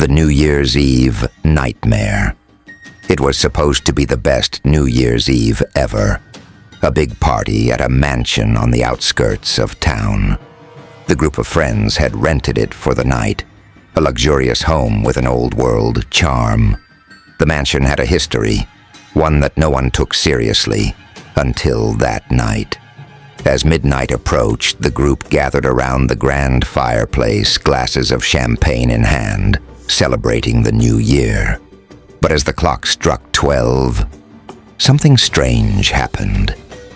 The New Year's Eve Nightmare. It was supposed to be the best New Year's Eve ever. A big party at a mansion on the outskirts of town. The group of friends had rented it for the night, a luxurious home with an old-world charm. The mansion had a history, one that no one took seriously, until that night. As midnight approached, the group gathered around the grand fireplace, glasses of champagne in hand, celebrating the new year. But as the clock struck 12, something strange happened.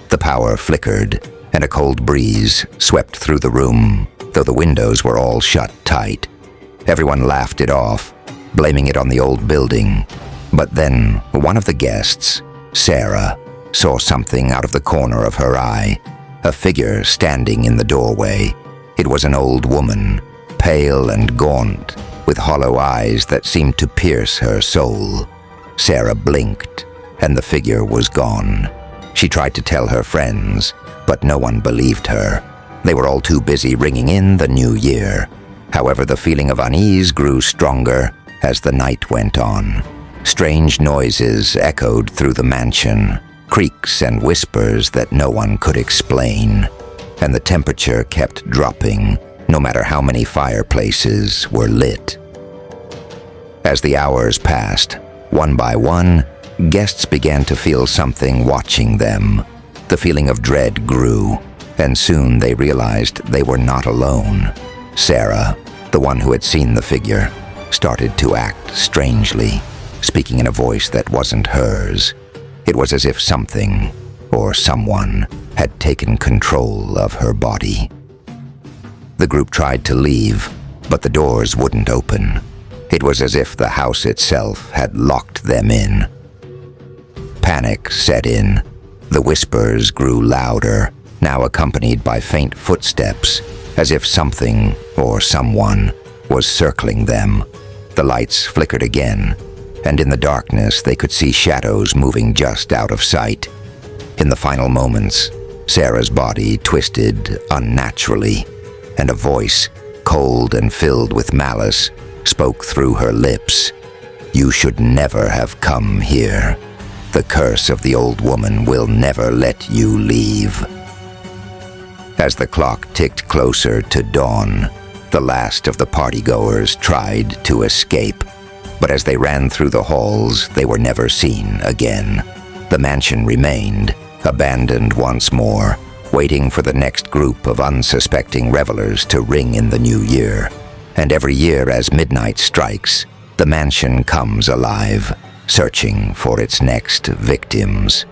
The power flickered, and a cold breeze swept through the room, though the windows were all shut tight. Everyone laughed it off, blaming it on the old building. But then one of the guests, Sarah, saw something out of the corner of her eye. A figure standing in the doorway. It was an old woman, pale and gaunt, with hollow eyes that seemed to pierce her soul. Sarah blinked, and the figure was gone. She tried to tell her friends, but no one believed her. They were all too busy ringing in the new year. However, the feeling of unease grew stronger as the night went on. Strange noises echoed through the mansion, creaks and whispers that no one could explain, and the temperature kept dropping, no matter how many fireplaces were lit. As the hours passed, one by one, guests began to feel something watching them. The feeling of dread grew, and soon they realized they were not alone. Sarah, the one who had seen the figure, started to act strangely, speaking in a voice that wasn't hers. It was as if something, or someone, had taken control of her body. The group tried to leave, but the doors wouldn't open. It was as if the house itself had locked them in. Panic set in. The whispers grew louder, now accompanied by faint footsteps, as if something, or someone, was circling them. The lights flickered again, and in the darkness they could see shadows moving just out of sight. In the final moments, Sarah's body twisted unnaturally, and a voice, cold and filled with malice, spoke through her lips. "You should never have come here. The curse of the old woman will never let you leave." As the clock ticked closer to dawn, the last of the partygoers tried to escape. But as they ran through the halls, they were never seen again. The mansion remained, abandoned once more, waiting for the next group of unsuspecting revelers to ring in the new year. And every year as midnight strikes, the mansion comes alive, searching for its next victims.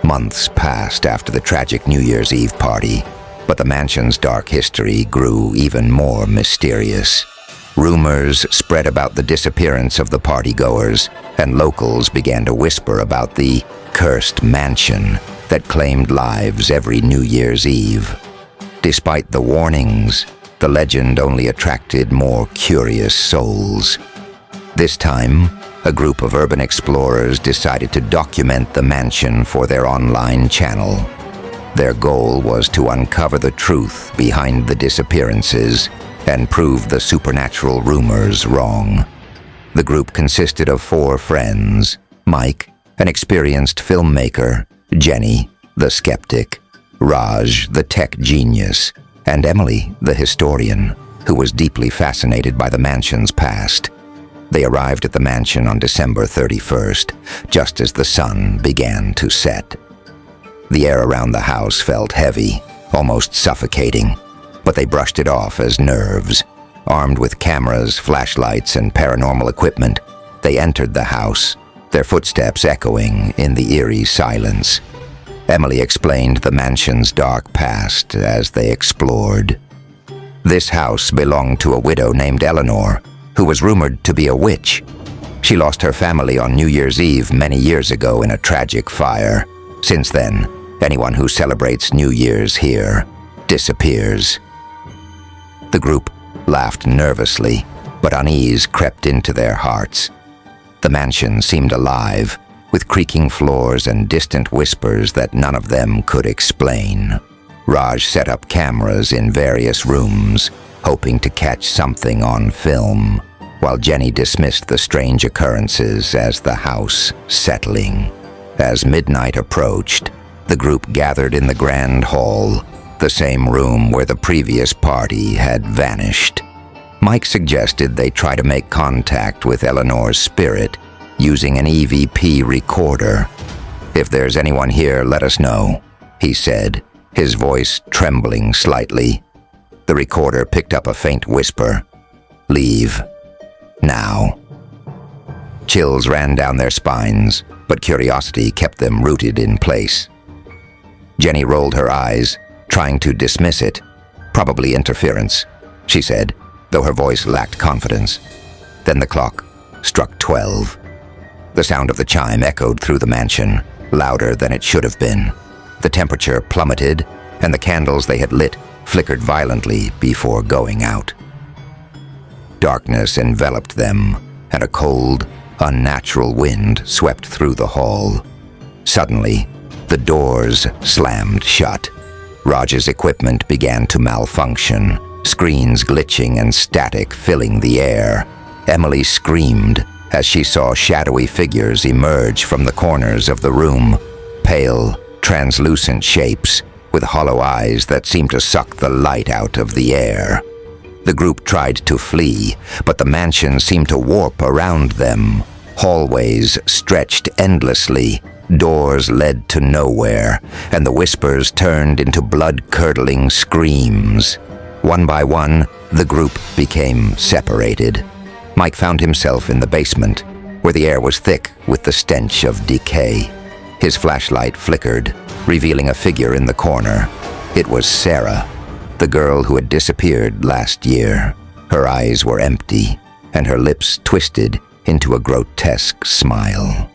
Months passed after the tragic New Year's Eve party, but the mansion's dark history grew even more mysterious. Rumors spread about the disappearance of the partygoers, and locals began to whisper about the cursed mansion that claimed lives every New Year's Eve. Despite the warnings, the legend only attracted more curious souls. This time, a group of urban explorers decided to document the mansion for their online channel. Their goal was to uncover the truth behind the disappearances and prove the supernatural rumors wrong. The group consisted of 4 friends: Mike, an experienced filmmaker, Jenny, the skeptic, Raj, the tech genius, and Emily, the historian, who was deeply fascinated by the mansion's past. They arrived at the mansion on December 31st, just as the sun began to set. The air around the house felt heavy, almost suffocating, but they brushed it off as nerves. Armed with cameras, flashlights, and paranormal equipment, they entered the house, their footsteps echoing in the eerie silence. Emily explained the mansion's dark past as they explored. This house belonged to a widow named Eleanor, who was rumored to be a witch. She lost her family on New Year's Eve many years ago in a tragic fire. Since then, anyone who celebrates New Year's here disappears. The group laughed nervously, but unease crept into their hearts. The mansion seemed alive, with creaking floors and distant whispers that none of them could explain. Raj set up cameras in various rooms, hoping to catch something on film. while Jenny dismissed the strange occurrences as the house settling. As midnight approached, the group gathered in the grand hall, the same room where the previous party had vanished. Mike suggested they try to make contact with Eleanor's spirit using an EVP recorder. "If there's anyone here, let us know," he said, his voice trembling slightly. The recorder picked up a faint whisper. "Leave. Now." Chills ran down their spines, but curiosity kept them rooted in place. Jenny rolled her eyes, trying to dismiss it. "Probably interference," she said, though her voice lacked confidence. Then the clock struck 12. The sound of the chime echoed through the mansion, louder than it should have been. The temperature plummeted, and the candles they had lit flickered violently before going out. Darkness enveloped them, and a cold, unnatural wind swept through the hall. Suddenly, the doors slammed shut. Raj's equipment began to malfunction, screens glitching and static filling the air. Emily screamed as she saw shadowy figures emerge from the corners of the room, pale, translucent shapes with hollow eyes that seemed to suck the light out of the air. The group tried to flee, but the mansion seemed to warp around them. Hallways stretched endlessly, doors led to nowhere, and the whispers turned into blood-curdling screams. One by one, the group became separated. Mike found himself in the basement, where the air was thick with the stench of decay. His flashlight flickered, revealing a figure in the corner. It was Sarah, the girl who had disappeared last year. Her eyes were empty, and her lips twisted into a grotesque smile.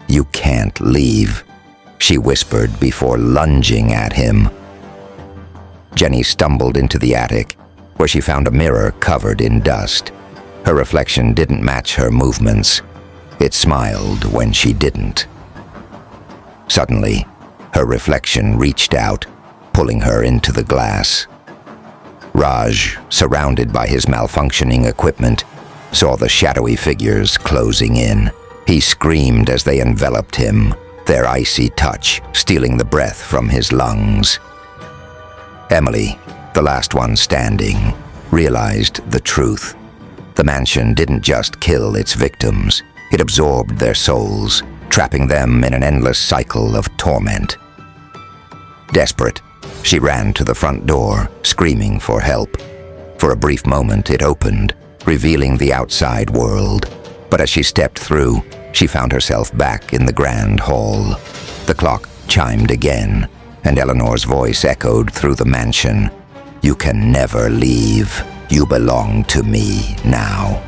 "You can't leave," she whispered before lunging at him. Jenny stumbled into the attic, where she found a mirror covered in dust. Her reflection didn't match her movements. It smiled when she didn't. Suddenly, her reflection reached out, pulling her into the glass. Raj, surrounded by his malfunctioning equipment, saw the shadowy figures closing in. He screamed as they enveloped him, their icy touch stealing the breath from his lungs. Emily, the last one standing, realized the truth. The mansion didn't just kill its victims, it absorbed their souls, trapping them in an endless cycle of torment. Desperate, she ran to the front door, screaming for help. For a brief moment it opened, revealing the outside world. But as she stepped through, she found herself back in the grand hall. The clock chimed again, and Eleanor's voice echoed through the mansion. "You can never leave. You belong to me now."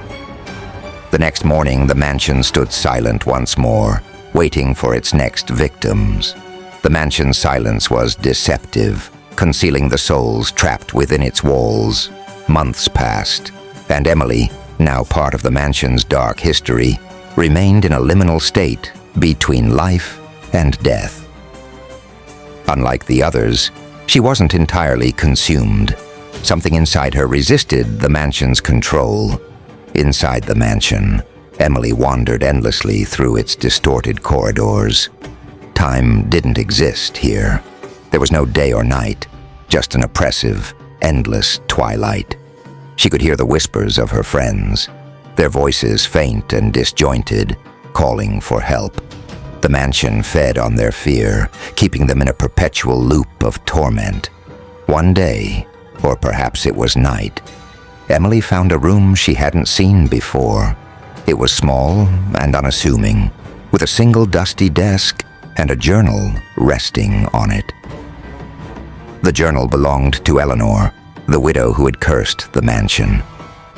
The next morning, the mansion stood silent once more, waiting for its next victims. The mansion's silence was deceptive, concealing the souls trapped within its walls. Months passed, and Emily, now part of the mansion's dark history, remained in a liminal state between life and death. Unlike the others, she wasn't entirely consumed. Something inside her resisted the mansion's control. Inside the mansion, Emily wandered endlessly through its distorted corridors. Time didn't exist here. There was no day or night, just an oppressive, endless twilight. She could hear the whispers of her friends, their voices faint and disjointed, calling for help. The mansion fed on their fear, keeping them in a perpetual loop of torment. One day, or perhaps it was night, Emily found a room she hadn't seen before. It was small and unassuming, with a single dusty desk and a journal resting on it. The journal belonged to Eleanor, the widow who had cursed the mansion.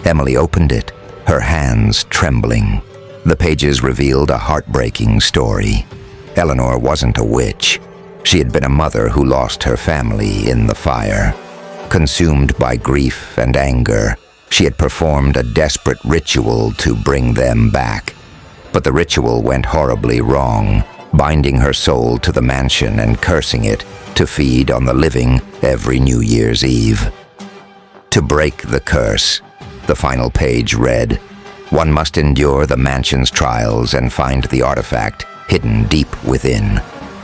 Emily opened it, her hands trembling. The pages revealed a heartbreaking story. Eleanor wasn't a witch. She had been a mother who lost her family in the fire. Consumed by grief and anger, she had performed a desperate ritual to bring them back. But the ritual went horribly wrong, binding her soul to the mansion and cursing it to feed on the living every New Year's Eve. To break the curse, The final page read, "One must endure the mansion's trials and find the artifact hidden deep within,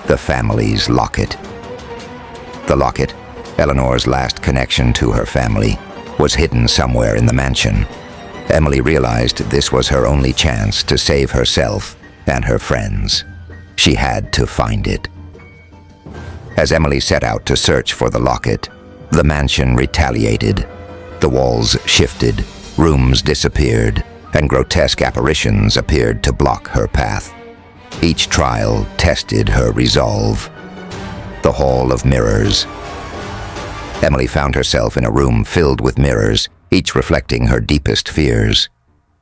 the family's locket." The locket, Eleanor's last connection to her family, was hidden somewhere in the mansion. Emily realized this was her only chance to save herself and her friends. She had to find it. As Emily set out to search for the locket, the mansion retaliated. The walls shifted, rooms disappeared, and grotesque apparitions appeared to block her path. Each trial tested her resolve. The Hall of Mirrors. Emily found herself in a room filled with mirrors, each reflecting her deepest fears.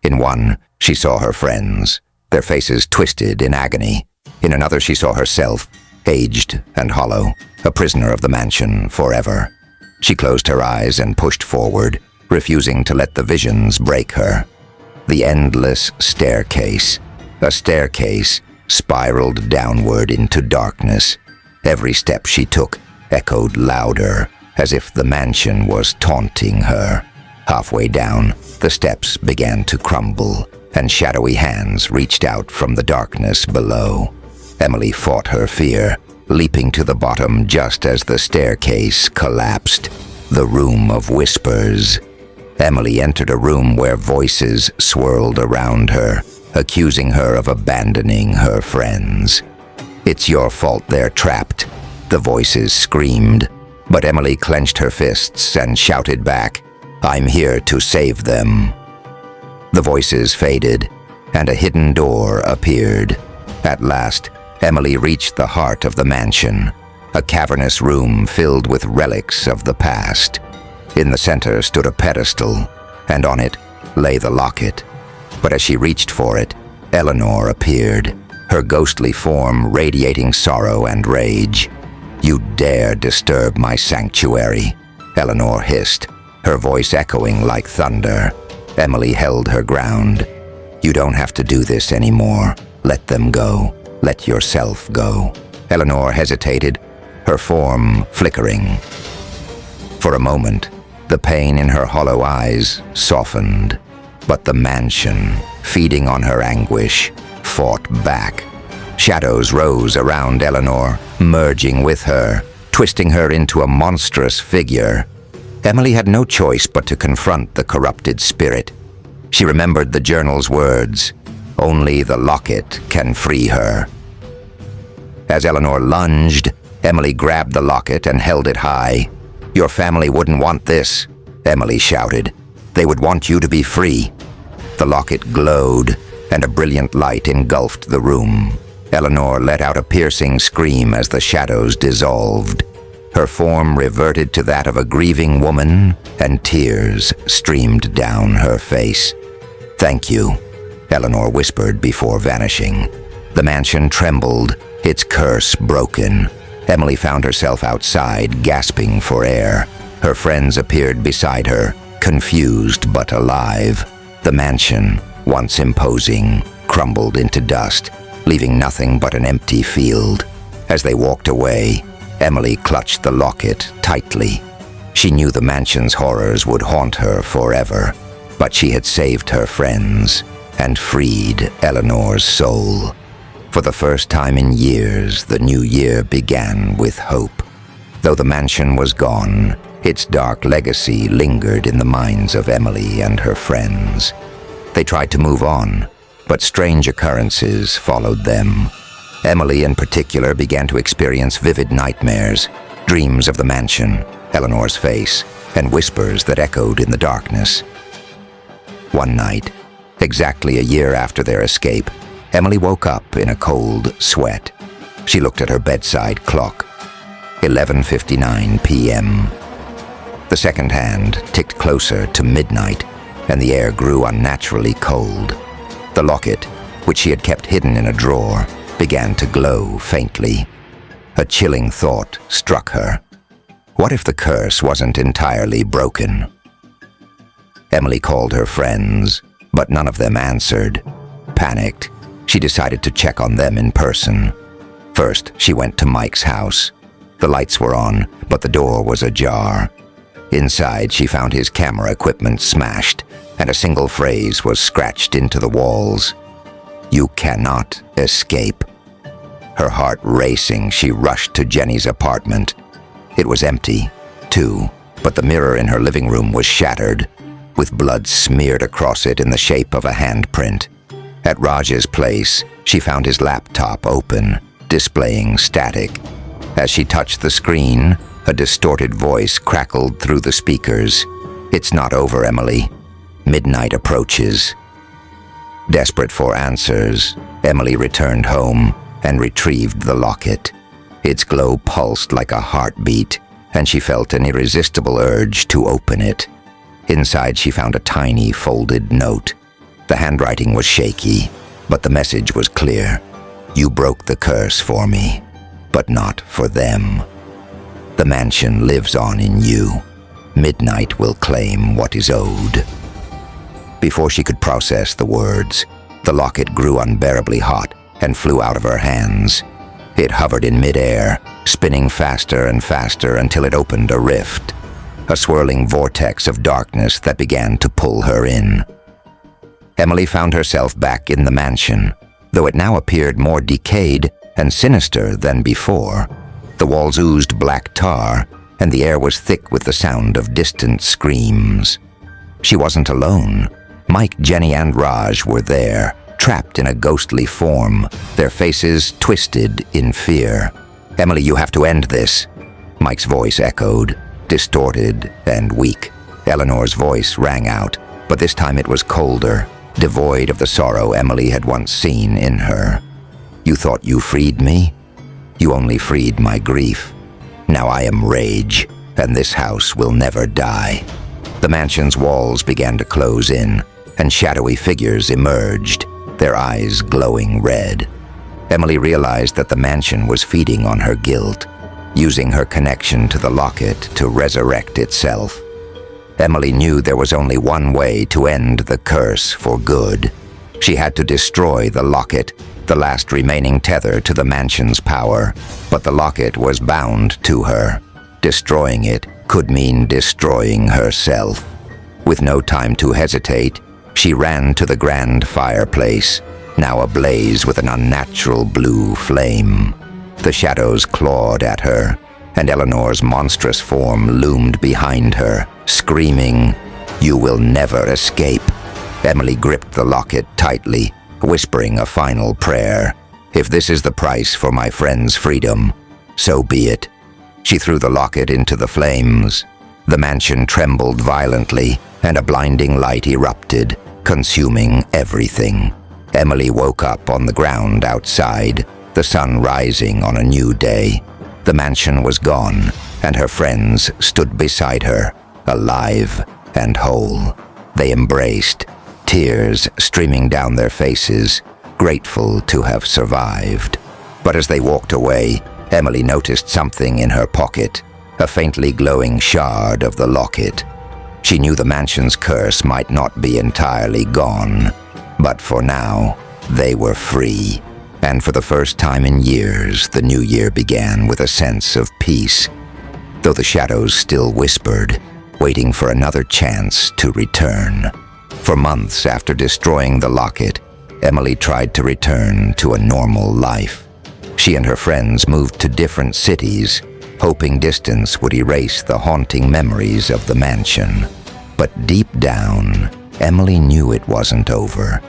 In one, she saw her friends, their faces twisted in agony. In another, she saw herself, aged and hollow, a prisoner of the mansion forever. She closed her eyes and pushed forward, refusing to let the visions break her. The endless staircase. A staircase spiraled downward into darkness. Every step she took echoed louder, as if the mansion was taunting her. Halfway down, the steps began to crumble, and shadowy hands reached out from the darkness below. Emily fought her fear, leaping to the bottom just as the staircase collapsed. The Room of Whispers. Emily entered a room where voices swirled around her, accusing her of abandoning her friends. "It's your fault they're trapped," the voices screamed, but Emily clenched her fists and shouted back, "I'm here to save them." The voices faded, and a hidden door appeared. At last, Emily reached the heart of the mansion, a cavernous room filled with relics of the past. In the center stood a pedestal, and on it lay the locket. But as she reached for it, Eleanor appeared, her ghostly form radiating sorrow and rage. "You dare disturb my sanctuary," Eleanor hissed, her voice echoing like thunder. Emily held her ground. "You don't have to do this anymore. Let them go. Let yourself go." Eleanor hesitated, her form flickering. For a moment, the pain in her hollow eyes softened, but the mansion, feeding on her anguish, fought back. Shadows rose around Eleanor, merging with her, twisting her into a monstrous figure. Emily had no choice but to confront the corrupted spirit. She remembered the journal's words, "Only the locket can free her." As Eleanor lunged, Emily grabbed the locket and held it high. "Your family wouldn't want this," Emily shouted. "They would want you to be free." The locket glowed, and a brilliant light engulfed the room. Eleanor let out a piercing scream as the shadows dissolved. Her form reverted to that of a grieving woman, and tears streamed down her face. "Thank you," Eleanor whispered before vanishing. The mansion trembled, its curse broken. Emily found herself outside, gasping for air. Her friends appeared beside her, confused but alive. The mansion, once imposing, crumbled into dust, leaving nothing but an empty field. As they walked away, Emily clutched the locket tightly. She knew the mansion's horrors would haunt her forever, but she had saved her friends and freed Eleanor's soul. For the first time in years, the new year began with hope. Though the mansion was gone, its dark legacy lingered in the minds of Emily and her friends. They tried to move on, but strange occurrences followed them. Emily in particular began to experience vivid nightmares, dreams of the mansion, Eleanor's face, and whispers that echoed in the darkness. One night, exactly a year after their escape, Emily woke up in a cold sweat. She looked at her bedside clock. 11:59 p.m. The second hand ticked closer to midnight, and the air grew unnaturally cold. The locket, which she had kept hidden in a drawer, began to glow faintly. A chilling thought struck her. What if the curse wasn't entirely broken? Emily called her friends, but none of them answered. Panicked, she decided to check on them in person. First, she went to Mike's house. The lights were on, but the door was ajar. Inside, she found his camera equipment smashed, and a single phrase was scratched into the walls. "You cannot escape." Her heart racing, she rushed to Jenny's apartment. It was empty, too, but the mirror in her living room was shattered, with blood smeared across it in the shape of a handprint. At Raj's place, she found his laptop open, displaying static. As she touched the screen, a distorted voice crackled through the speakers. "It's not over, Emily. Midnight approaches." Desperate for answers, Emily returned home and retrieved the locket. Its glow pulsed like a heartbeat, and she felt an irresistible urge to open it. Inside, she found a tiny folded note. The handwriting was shaky, but the message was clear. "You broke the curse for me, but not for them. The mansion lives on in you. Midnight will claim what is owed." Before she could process the words, the locket grew unbearably hot and flew out of her hands. It hovered in midair, spinning faster and faster until it opened a rift, a swirling vortex of darkness that began to pull her in. Emily found herself back in the mansion, though it now appeared more decayed and sinister than before. The walls oozed black tar, and the air was thick with the sound of distant screams. She wasn't alone. Mike, Jenny, and Raj were there, trapped in a ghostly form, their faces twisted in fear. "Emily, you have to end this," Mike's voice echoed, distorted and weak. Eleanor's voice rang out, but this time it was colder, devoid of the sorrow Emily had once seen in her. "You thought you freed me? You only freed my grief. Now I am rage, and this house will never die." The mansion's walls began to close in, and shadowy figures emerged, their eyes glowing red. Emily realized that the mansion was feeding on her guilt, using her connection to the locket to resurrect itself. Emily knew there was only one way to end the curse for good. She had to destroy the locket, the last remaining tether to the mansion's power, but the locket was bound to her. Destroying it could mean destroying herself. With no time to hesitate, she ran to the grand fireplace, now ablaze with an unnatural blue flame. The shadows clawed at her, and Eleanor's monstrous form loomed behind her, screaming, "You will never escape." Emily gripped the locket tightly, whispering a final prayer. "If this is the price for my friend's freedom, so be it." She threw the locket into the flames. The mansion trembled violently, and a blinding light erupted, consuming everything. Emily woke up on the ground outside, the sun rising on a new day. The mansion was gone, and her friends stood beside her, alive and whole. They embraced, tears streaming down their faces, grateful to have survived. But as they walked away, Emily noticed something in her pocket, a faintly glowing shard of the locket. She knew the mansion's curse might not be entirely gone, but for now, they were free. And for the first time in years, the new year began with a sense of peace, though the shadows still whispered, waiting for another chance to return. For months after destroying the locket, Emily tried to return to a normal life. She and her friends moved to different cities, hoping distance would erase the haunting memories of the mansion. But deep down, Emily knew it wasn't over.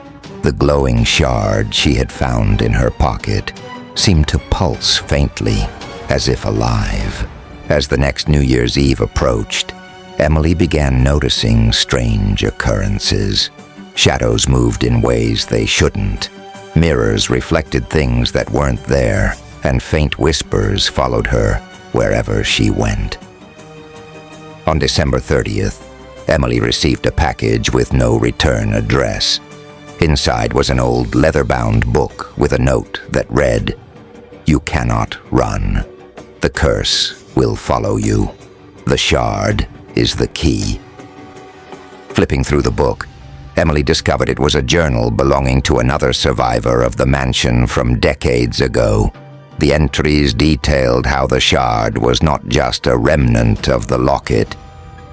The glowing shard she had found in her pocket seemed to pulse faintly, as if alive. As the next New Year's Eve approached, Emily began noticing strange occurrences. Shadows moved in ways they shouldn't. Mirrors reflected things that weren't there, and faint whispers followed her wherever she went. On December 30th, Emily received a package with no return address. Inside was an old leather-bound book with a note that read, "You cannot run. The curse will follow you. The shard is the key." Flipping through the book, Emily discovered it was a journal belonging to another survivor of the mansion from decades ago. The entries detailed how the shard was not just a remnant of the locket.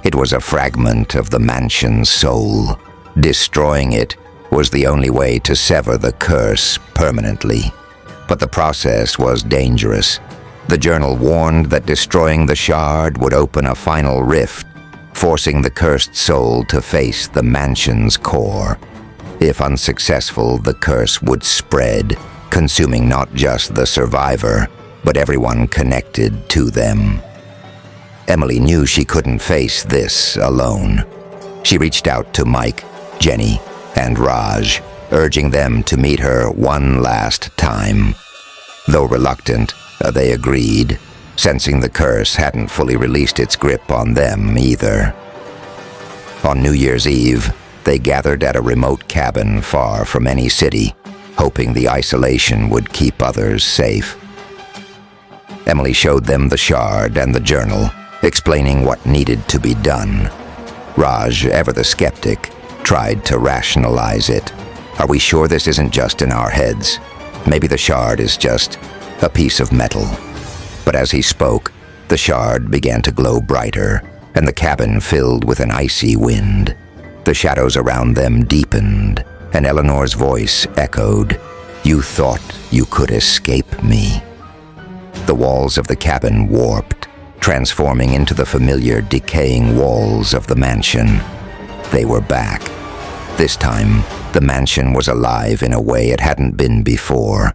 It was a fragment of the mansion's soul, Destroying it was the only way to sever the curse permanently. But the process was dangerous. The journal warned that destroying the shard would open a final rift, forcing the cursed soul to face the mansion's core. If unsuccessful, the curse would spread, consuming not just the survivor, but everyone connected to them. Emily knew she couldn't face this alone. She reached out to Mike, Jenny, and Raj, urging them to meet her one last time. Though reluctant, they agreed, sensing the curse hadn't fully released its grip on them either. On New Year's Eve, they gathered at a remote cabin far from any city, hoping the isolation would keep others safe. Emily showed them the shard and the journal, explaining what needed to be done. Raj, ever the skeptic, tried to rationalize it. Are we sure this isn't just in our heads? Maybe the shard is just a piece of metal. But as he spoke, the shard began to glow brighter, and the cabin filled with an icy wind. The shadows around them deepened, and Eleanor's voice echoed, "You thought you could escape me." The walls of the cabin warped, transforming into the familiar decaying walls of the mansion. They were back. This time, the mansion was alive in a way it hadn't been before.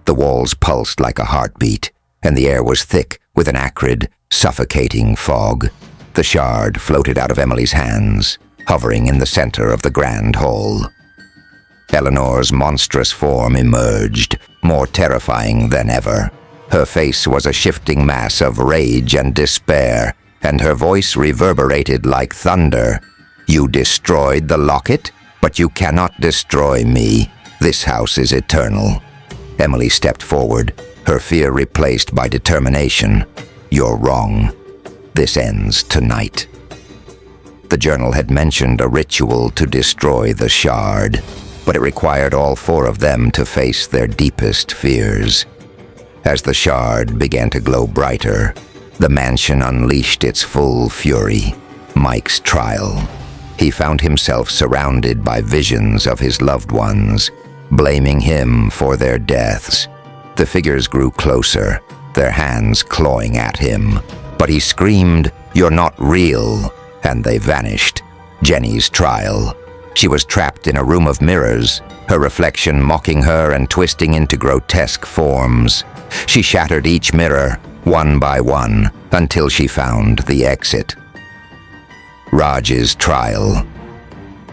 The walls pulsed like a heartbeat, and the air was thick with an acrid, suffocating fog. The shard floated out of Emily's hands, hovering in the center of the grand hall. Eleanor's monstrous form emerged, more terrifying than ever. Her face was a shifting mass of rage and despair, and her voice reverberated like thunder. "You destroyed the locket, but you cannot destroy me. This house is eternal." Emily stepped forward, her fear replaced by determination. "You're wrong. This ends tonight." The journal had mentioned a ritual to destroy the shard, but it required all four of them to face their deepest fears. As the shard began to glow brighter, the mansion unleashed its full fury. Mike's trial. He found himself surrounded by visions of his loved ones, blaming him for their deaths. The figures grew closer, their hands clawing at him. But he screamed, "You're not real," and they vanished. Jenny's trial. She was trapped in a room of mirrors, her reflection mocking her and twisting into grotesque forms. She shattered each mirror, one by one, until she found the exit. Raj's trial.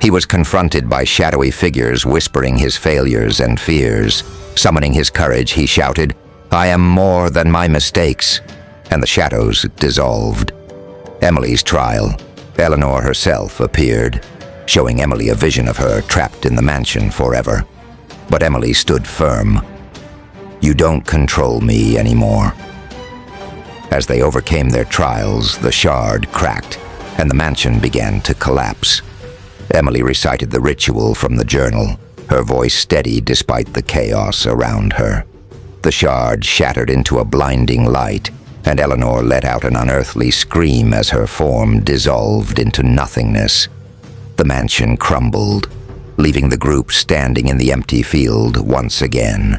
He was confronted by shadowy figures whispering his failures and fears. Summoning his courage, he shouted, "I am more than my mistakes," and the shadows dissolved. Emily's trial. Eleanor herself appeared, showing Emily a vision of her trapped in the mansion forever. But Emily stood firm. "You don't control me anymore." As they overcame their trials, the shard cracked, and the mansion began to collapse. Emily recited the ritual from the journal, her voice steady despite the chaos around her. The shard shattered into a blinding light, and Eleanor let out an unearthly scream as her form dissolved into nothingness. The mansion crumbled, leaving the group standing in the empty field once again.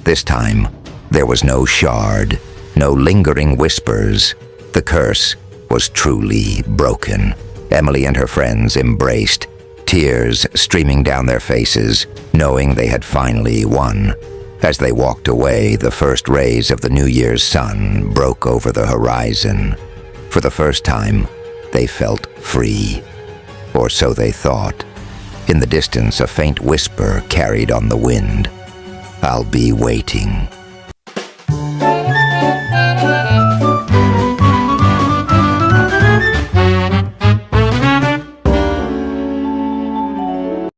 This time, there was no shard, no lingering whispers. The curse was truly broken. Emily and her friends embraced, tears streaming down their faces, knowing they had finally won. As they walked away, the first rays of the New Year's sun broke over the horizon. For the first time, they felt free. Or so they thought. In the distance, a faint whisper carried on the wind. "I'll be waiting."